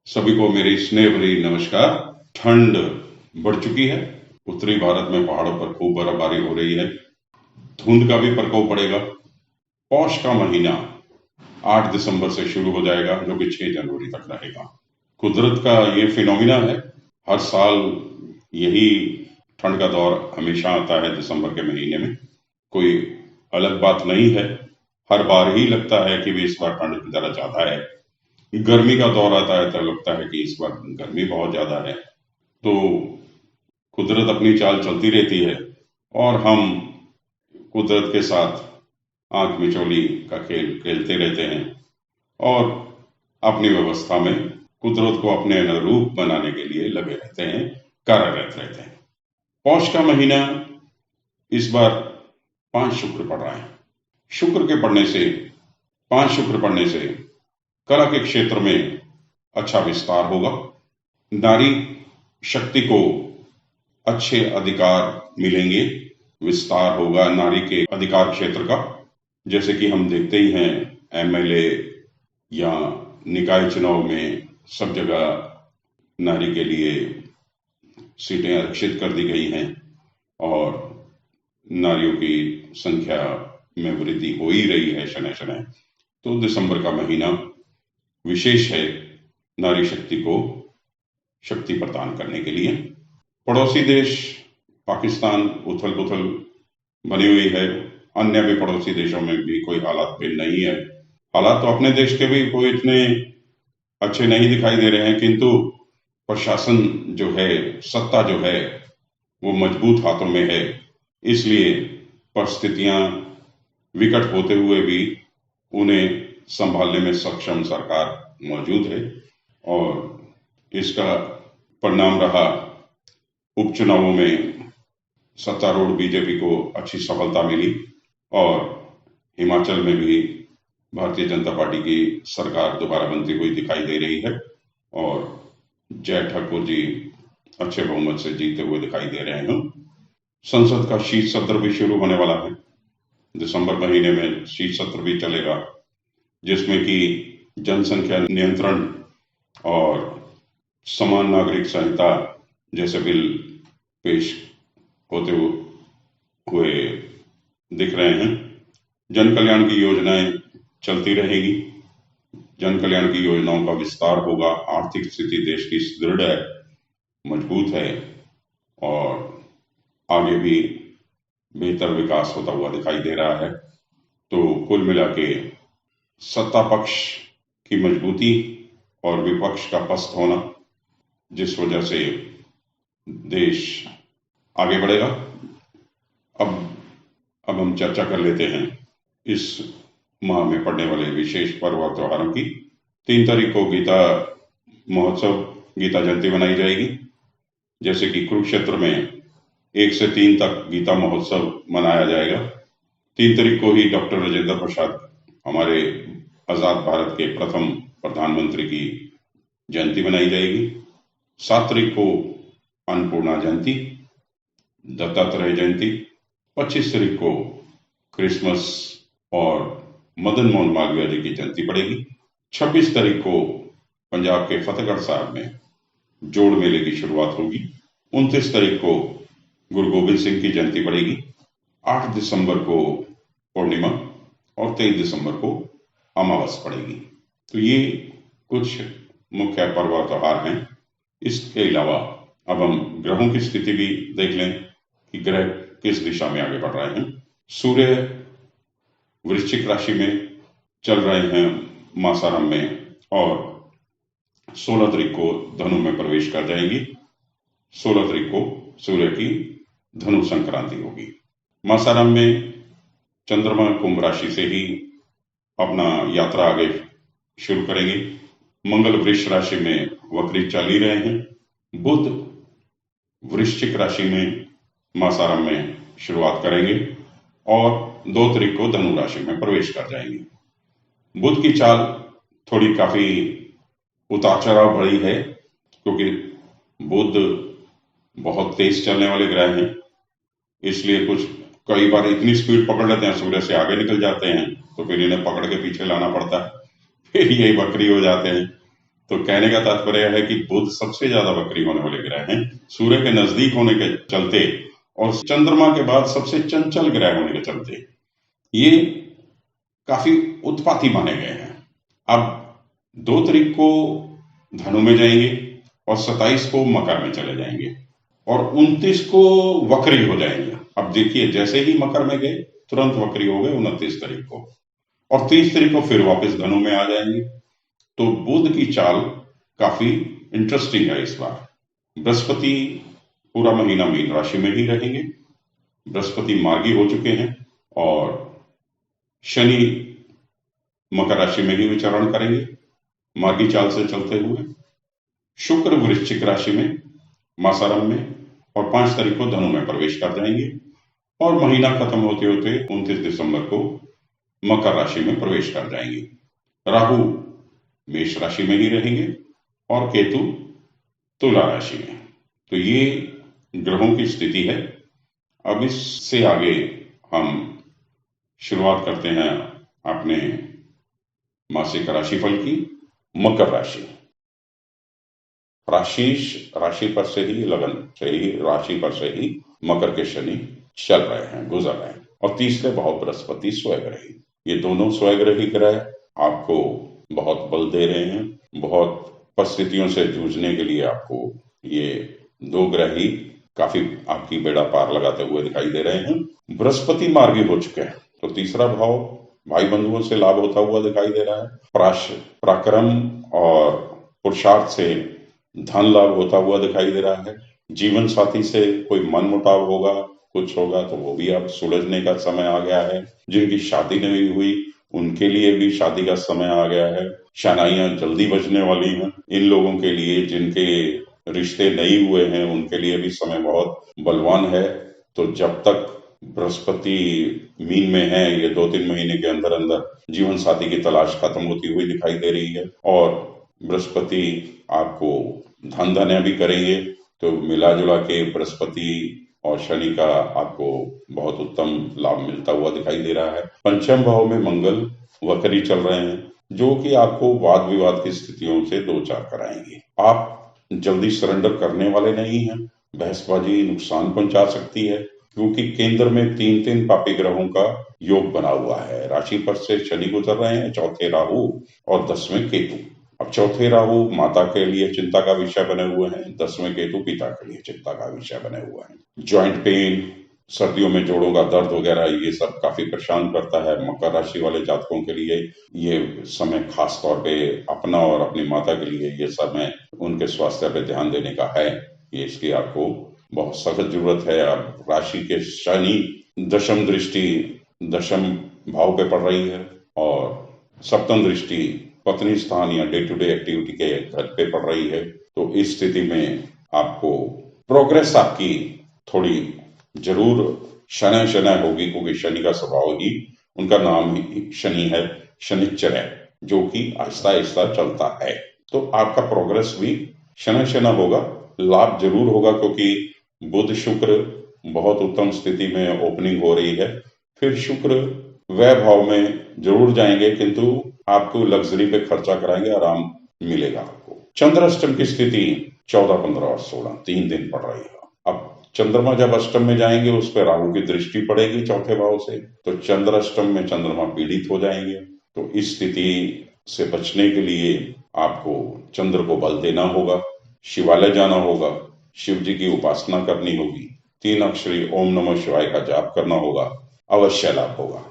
सभी को मेरी स्नेह भरी नमस्कार। ठंड बढ़ चुकी है। उत्तरी भारत में पहाड़ों पर खूब बर्फबारी हो रही है। धुंध का भी प्रकोप बढ़ेगा। पौष का महीना 8 दिसंबर से शुरू हो जाएगा, जो कि 6 जनवरी तक रहेगा। कुदरत का ये फिनोमिना है। हर साल यही ठंड का दौर हमेशा आता है दिसंबर के महीने में। कोई अलग बात नहीं है। हर बार ही लगता है कि भी इस बार ठंड जरा ज्यादा है। गर्मी का दौर आता है तो लगता है कि इस बार गर्मी बहुत ज्यादा है। तो कुदरत अपनी चाल चलती रहती है और हम कुदरत के साथ आंख मिचौली का खेल खेलते रहते हैं और अपनी व्यवस्था में कुदरत को अपने अनुरूप बनाने के लिए लगे रहते हैं, कार्यरत रहते हैं। पौष का महीना इस बार 5 शुक्र पड़ रहा है। शुक्र के पड़ने से 5 शुक्र पड़ने से कला के क्षेत्र में अच्छा विस्तार होगा। नारी शक्ति को अच्छे अधिकार मिलेंगे। विस्तार होगा नारी के अधिकार क्षेत्र का। जैसे कि हम देखते ही हैं, एमएलए या निकाय चुनाव में सब जगह नारी के लिए सीटें आरक्षित कर दी गई हैं और नारियों की संख्या में वृद्धि हो ही रही है शनय शनय। तो दिसंबर का महीना विशेष है नारी शक्ति को शक्ति प्रदान करने के लिए। पड़ोसी देश पाकिस्तान उथल पुथल बनी हुई है। अन्य भी पड़ोसी देशों में भी कोई हालात भिन्न नहीं है। हालात तो अपने देश के भी कोई इतने अच्छे नहीं दिखाई दे रहे हैं, किंतु प्रशासन जो है, सत्ता जो है, वो मजबूत हाथों में है। इसलिए परिस्थितियां विकट होते हुए भी उन्हें संभालने में सक्षम सरकार मौजूद है और इसका परिणाम रहा उपचुनावों में सत्तारूढ़ बीजेपी को अच्छी सफलता मिली और हिमाचल में भी भारतीय जनता पार्टी की सरकार दोबारा बनती हुई दिखाई दे रही है और जय ठाकुर जी अच्छे बहुमत से जीतते हुए दिखाई दे रहे हैं। संसद का शीत सत्र भी शुरू होने वाला है। दिसंबर महीने में शीत सत्र भी चलेगा, जिसमें कि जनसंख्या नियंत्रण और समान नागरिक संहिता जैसे बिल पेश होते हुए दिख रहे हैं। जन कल्याण की योजनाएं चलती रहेगी। जन कल्याण की योजनाओं का विस्तार होगा। आर्थिक स्थिति देश की सुदृढ़ है, मजबूत है और आगे भी बेहतर विकास होता हुआ दिखाई दे रहा है। तो कुल मिला के सत्ता पक्ष की मजबूती और विपक्ष का पस्त होना, जिस वजह से देश आगे बढ़ेगा। अब हम चर्चा कर लेते हैं इस माह में पड़ने वाले विशेष पर्व और त्योहारों की। 3 तारीख को गीता महोत्सव, गीता जयंती मनाई जाएगी। जैसे कि कुरुक्षेत्र में 1 से 3 तक गीता महोत्सव मनाया जाएगा। 3 तारीख को ही डॉक्टर राजेंद्र प्रसाद, हमारे आजाद भारत के प्रथम प्रधानमंत्री की जयंती मनाई जाएगी। 7 तारीख को अन्नपूर्णा जयंती, दत्तात्रेय जयंती। 25 तारीख को क्रिसमस और मदन मोहन मालवीय जी की जयंती पड़ेगी। 26 तारीख को पंजाब के फतेहगढ़ साहब में जोड़ मेले की शुरुआत होगी। 29 तारीख को गुरु गोबिंद सिंह की जयंती पड़ेगी। 8 दिसंबर को पूर्णिमा और 23 दिसंबर को अमावस पड़ेगी। तो ये कुछ मुख्य पर्व और त्योहार हैं। इसके अलावा अब हम ग्रहों की स्थिति भी देख लें कि ग्रह किस दिशा में आगे बढ़ रहे हैं। सूर्य वृश्चिक राशि में चल रहे हैं मासारम में और 16 तारीख को धनु में प्रवेश कर जाएंगी। 16 तारीख को सूर्य की धनु संक्रांति होगी। मासारम में चंद्रमा कुंभ राशि से ही अपना यात्रा आगे शुरू करेंगे। मंगल वृष राशि में वक्री चल ही रहे हैं। बुध वृश्चिक राशि में मासारम में शुरुआत करेंगे और 2 तारीख को धनु राशि में प्रवेश कर जाएंगे। बुध की चाल थोड़ी काफी उतार चढ़ाव भरी है, क्योंकि बुध बहुत तेज चलने वाले ग्रह हैं। इसलिए कुछ कई बार इतनी स्पीड पकड़ लेते हैं, सूर्य से आगे निकल जाते हैं, तो फिर इन्हें पकड़ के पीछे लाना पड़ता है, फिर यही वक्री हो जाते हैं। तो कहने का तात्पर्य है कि बुध सबसे ज्यादा वक्री होने वाले ग्रह हैं, सूर्य के नजदीक होने के चलते और चंद्रमा के बाद सबसे चंचल ग्रह होने के चलते ये काफी उत्पाती माने गए हैं। अब 2 तारीख को धनु में जाएंगे और 27 को मकर में चले जाएंगे और 29 को वक्री हो जाएंगे। अब देखिए, जैसे ही मकर में गए तुरंत वक्री हो गए 29 तारीख को, और 30 तारीख को फिर वापस धनु में आ जाएंगे। तो बुध की चाल काफी इंटरेस्टिंग है इस बार। बृहस्पति पूरा महीना मीन राशि में ही रहेंगे, बृहस्पति मार्गी हो चुके हैं, और शनि मकर राशि में ही विचरण करेंगे मार्गी चाल से चलते हुए। शुक्र वृश्चिक राशि में मासारंभ में और 5 तारीख को धनु में प्रवेश कर जाएंगे, और महीना खत्म होते होते 29 दिसंबर को मकर राशि में प्रवेश कर जाएंगे। राहु मेष राशि में ही रहेंगे और केतु तुला राशि में। तो ये ग्रहों की स्थिति है। अब इससे आगे हम शुरुआत करते हैं अपने मासिक राशिफल की। मकर राशि, राशि पर से ही लगन से ही राशि पर से ही मकर के शनि चल रहे हैं, गुजर रहे हैं, और तीसरे भाव बृहस्पति स्वग्रही, ये दोनों स्वग्रही ग्रह आपको बहुत बल दे रहे हैं। बहुत परिस्थितियों से जूझने के लिए आपको ये 2 ग्रह ही काफी आपकी बेड़ा पार लगाते हुए दिखाई दे रहे हैं। बृहस्पति मार्गी हो चुके हैं, तो तीसरा भाव भाई बंधुओं से लाभ होता हुआ दिखाई दे रहा है। पराक्रम और पुरुषार्थ से धन लाभ होता हुआ दिखाई दे रहा है। जीवन साथी से कोई मनमुटाव होगा, कुछ होगा, तो वो भी अब सुलझने का समय आ गया है। जिनकी शादी नहीं हुई उनके लिए भी शादी का समय आ गया है। शनाइयां जल्दी बजने वाली हैं इन लोगों के लिए। जिनके रिश्ते नहीं हुए हैं उनके लिए भी समय बहुत बलवान है। तो जब तक बृहस्पति मीन में है, ये 2-3 महीने के अंदर अंदर जीवन साथी की तलाश खत्म होती हुई दिखाई दे रही है, और बृहस्पति आपको धन धान्य भी करेंगे। तो मिला जुला के बृहस्पति और शनि का आपको बहुत उत्तम लाभ मिलता हुआ दिखाई दे रहा है। पंचम भाव में मंगल वक्री चल रहे हैं, जो कि आपको वाद विवाद की स्थितियों से 2-4 कराएंगे। आप जल्दी सरेंडर करने वाले नहीं हैं। बहसबाजी नुकसान पहुंचा सकती है, क्योंकि केंद्र में 3-3 पापी ग्रहों का योग बना हुआ है। राशि पर से शनि गुजर रहे हैं, चौथे राहु और 10वें केतु। अब चौथे राहु माता के लिए चिंता का विषय बने हुए हैं, 10वें केतु पिता के लिए चिंता का विषय बने हुए हैं। जॉइंट पेन, सर्दियों में जोड़ों का दर्द वगैरह, ये सब काफी परेशान करता है। मकर राशि वाले जातकों के लिए ये समय खास तौर पे अपना और अपनी माता के लिए ये समय उनके स्वास्थ्य पे ध्यान देने का है। ये इसकी आपको बहुत सख्त जरूरत है। अब राशि के शनि दशम दृष्टि दशम भाव पे पड़ रही है, और सप्तम दृष्टि पत्नी स्थान या डे टू डे एक्टिविटी के घर पे पड़ रही है। तो इस स्थिति में आपको प्रोग्रेस आपकी थोड़ी जरूर शनय होगी, क्योंकि शनि का स्वभाव ही, उनका नाम ही शनि है, शनिश्चर है, जो कि आहिस्ता आहिस्ता चलता है। तो आपका प्रोग्रेस भी शनय होगा, लाभ जरूर होगा, क्योंकि बुध शुक्र बहुत उत्तम स्थिति में ओपनिंग हो रही है। फिर शुक्र वह भाव में जरूर जाएंगे, किंतु आपको लग्जरी पे खर्चा कराएंगे, आराम मिलेगा आपको। चंद्र अष्टम की स्थिति 14, 15 और 16 3 दिन पड़ रही है। अब चंद्रमा जब अष्टम में जाएंगे, उस पर राहु की दृष्टि पड़ेगी चौथे भाव से, तो चंद्र अष्टम में चंद्रमा पीड़ित हो जाएंगे। तो इस स्थिति से बचने के लिए आपको चंद्र को बल देना होगा, शिवालय जाना होगा, शिव जी की उपासना करनी होगी, 3 अक्षरी ओम नमः शिवाय का जाप करना होगा, अवश्य लाभ होगा।